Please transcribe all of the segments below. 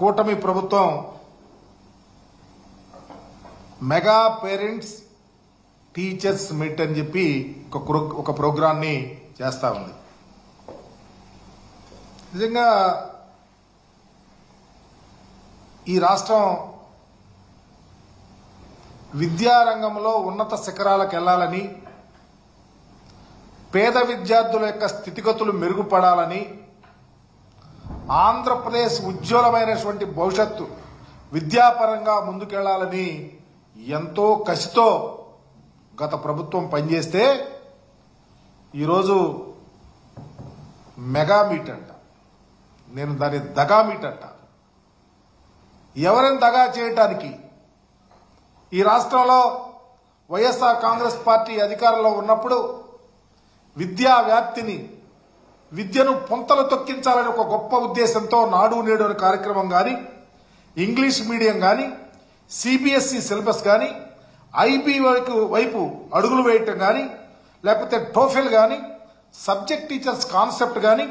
కూటమి ప్రభుత్వం mega parents teachers meet అని చెప్పి ఒక ప్రోగ్రాన్ని చేస్తా ఉంది. నిజంగా ఈ రాష్ట్రం విద్యారంగంలో ఉన్నత శిఖరాలకు వెళ్లాలని, పేద విద్యార్థుల యొక్క స్థితిగతులు మెరుగుపడాలని, ఆంధ్రప్రదేశ్ ఉజ్వలమైనటువంటి భవిష్యత్తు విద్యాపరంగా ముందుకెళ్లాలని ఎంతో కసితో గత ప్రభుత్వం పనిచేస్తే ఈరోజు మెగా మీట్ అంట. నేను దాన్ని దగా మీట్ అంట. ఎవరిని దగా చేయటానికి? ఈ రాష్ట్రంలో వైఎస్ఆర్ కాంగ్రెస్ పార్టీ అధికారంలో ఉన్నప్పుడు విద్యా వ్యాప్తిని, విద్యను పొంతలు తొక్కించాలని ఒక గొప్ప ఉద్దేశంతో నాడు నేడు అనే కార్యక్రమం కానీ, ఇంగ్లీష్ మీడియం కానీ, సిబిఎస్ఈ సిలబస్ కానీ, ఐబీ వైపు అడుగులు వేయటం కానీ, లేకపోతే టోఫెల్ కానీ, సబ్జెక్ట్ టీచర్స్ కాన్సెప్ట్ కానీ,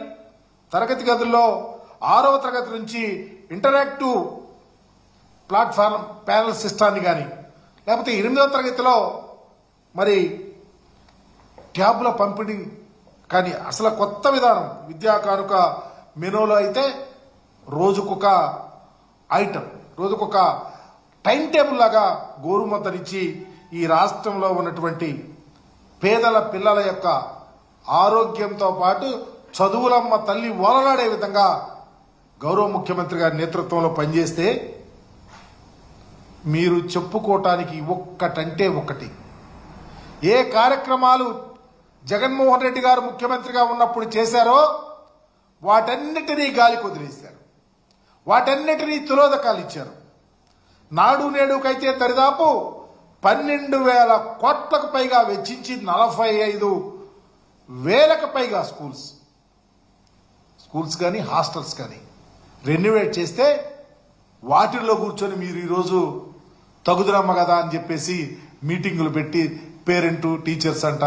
తరగతి గదుల్లో 6వ తరగతి నుంచి ఇంటరాక్టివ్ ప్లాట్ఫామ్ ప్యానల్ సిస్టాన్ని కానీ, లేకపోతే 8వ తరగతిలో మరి ట్యాబ్ల పంపిణీ కానీ, అసలు కొత్త విధానం విద్యా కానుక మెనూలో అయితే రోజుకొక ఐటమ్, రోజుకొక టైం టేబుల్ లాగా గోరుముద్దనిచ్చి ఈ రాష్ట్రంలో ఉన్నటువంటి పేదల పిల్లల యొక్క ఆరోగ్యంతో పాటు చదువులమ్మ తల్లి ఓలలాడే విధంగా గౌరవ ముఖ్యమంత్రి గారి నేతృత్వంలో పనిచేస్తే మీరు చెప్పుకోవటానికి ఒక్కటంటే ఒకటి. ఏ కార్యక్రమాలు జగన్మోహన్ రెడ్డి గారు ముఖ్యమంత్రిగా ఉన్నప్పుడు చేశారో వాటన్నిటినీ గాలికి వదిలేశారు, వాటన్నిటినీ తిలోదకాలు ఇచ్చారు. నాడు నేడుకైతే దరిదాపు 12,000 కోట్లకు పైగా వెచ్చించి 45,000కు పైగా స్కూల్స్ కానీ హాస్టల్స్ కానీ రెన్యువేట్ చేస్తే వాటిల్లో కూర్చొని మీరు ఈరోజు తగుదురమ్మ కదా అని చెప్పేసి మీటింగులు పెట్టి పేరెంట్ టీచర్స్ అంట.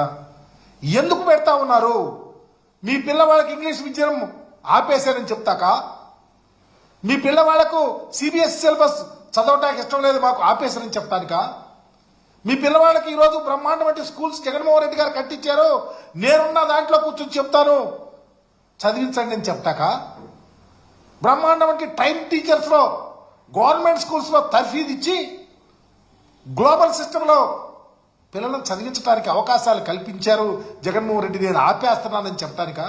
ఎందుకు పెడతా ఉన్నారు? మీ పిల్లవాళ్ళకి ఇంగ్లీష్ విద్యను ఆపేశారని చెప్తాక, మీ పిల్లవాళ్లకు సిబిఎస్ఈ సిలబస్ చదవటానికి ఇష్టం లేదు మాకు ఆపేశారని చెప్తానిక, మీ పిల్లవాళ్ళకి ఈరోజు బ్రహ్మాండమైన స్కూల్స్ జగన్మోహన్ రెడ్డి గారు కట్టించారు, నేనున్న దాంట్లో కూర్చొని చెప్తాను చదివించండి అని చెప్తాక, బ్రహ్మాండమైన టైం టీచర్స్ లో గవర్నమెంట్ స్కూల్స్ లో తర్ఫీదు ఇచ్చి గ్లోబల్ సిస్టంలో పిల్లలను చదివించడానికి అవకాశాలు కల్పించారు జగన్మోహన్ రెడ్డి, నేను ఆపేస్తున్నానని చెప్తానిక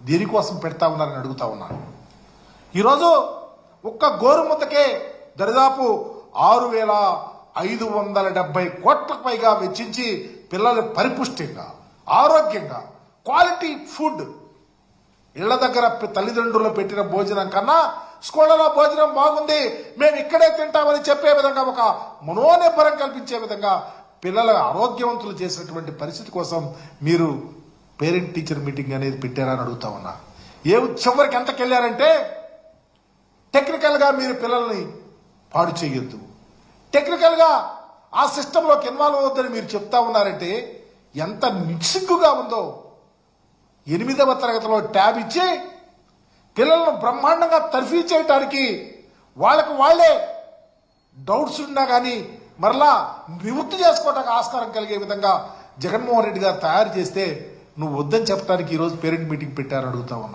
దేనికోసం పెడతా ఉన్నారని అడుగుతా ఉన్నాను. ఈరోజు ఒక్క గోరుముద్దకే దరిదాపు 6,570 కోట్లకు పైగా వెచ్చించి పిల్లలు పరిపుష్టిగా, ఆరోగ్యంగా, క్వాలిటీ ఫుడ్ ఇళ్ల దగ్గర తల్లిదండ్రులు పెట్టిన భోజనం కన్నా స్కూళ్లలో భోజనం బాగుంది, మేము ఇక్కడే తింటామని చెప్పే విధంగా ఒక మనోనిబ్బరం కల్పించే విధంగా పిల్లల ఆరోగ్యవంతులు చేసినటువంటి పరిస్థితి కోసం మీరు పేరెంట్ టీచర్ మీటింగ్ అనేది పెట్టారని అడుగుతా ఉన్నా. చివరికి ఎంతకెళ్లారంటే టెక్నికల్ గా మీరు పిల్లల్ని పాడు చేయొద్దు, టెక్నికల్ గా ఆ సిస్టంలోకి ఇన్వాల్వ్ అవ్వద్దని మీరు చెప్తా ఉన్నారంటే ఎంత నిస్సిగ్గుగా ఉందో. 8వ తరగతిలో ట్యాబ్ ఇచ్చి పిల్లలను బ్రహ్మాండంగా తర్ఫీ చేయటానికి వాళ్ళకు వాళ్లే డౌట్స్ ఉన్నా కానీ మరలా నివృత్తి చేసుకోవడానికి ఆస్కారం కలిగే విధంగా జగన్మోహన్ రెడ్డి గారు తయారు చేస్తే నువ్వు వద్దని చెప్పడానికి ఈరోజు పేరెంట్ మీటింగ్ పెట్టారని అడుగుతా ఉన్నా.